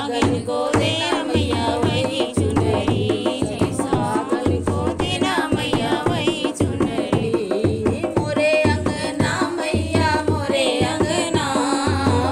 सुहागन को देना मैया वही चुनरी, सुहागन को देना मैया वही चुनरी। मोरे अंगना मैया मोरे अंगना,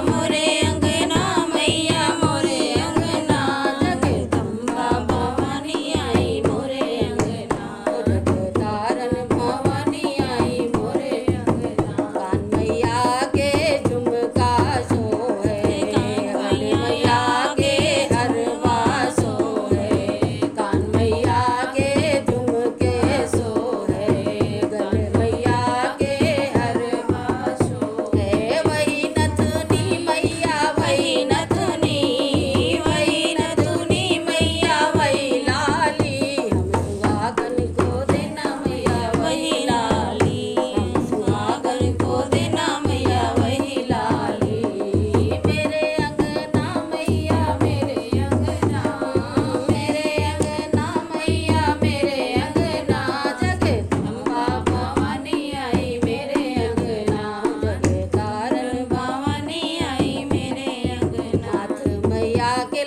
मोरे अंगना मैया मोरे अंगना, जगदम्बा भवानी आई मोरे अंगना, जगतारण भवानी आई मोरे अंगना। कान मैया के झुमका सोहे, कान मैया के हरवा सोहे, कान मैया के झुमके सोहे, गल मैया के हरवा सोहे। वही नथुनी मैया वही नथुनी, वही नथुनी मैया वही लाली, हम सुहागन को देना मैया वही लाली, हम सुहागन को देना मैया वही लाली। मेरे अंगना मैया मेरे अंगना, मेरे अंगना मैया मेरे अंगना, जगदम्बा भवानी आई मेरे अंगना, जगतारण भवानी आई मेरे अंगना। नाथ मैया के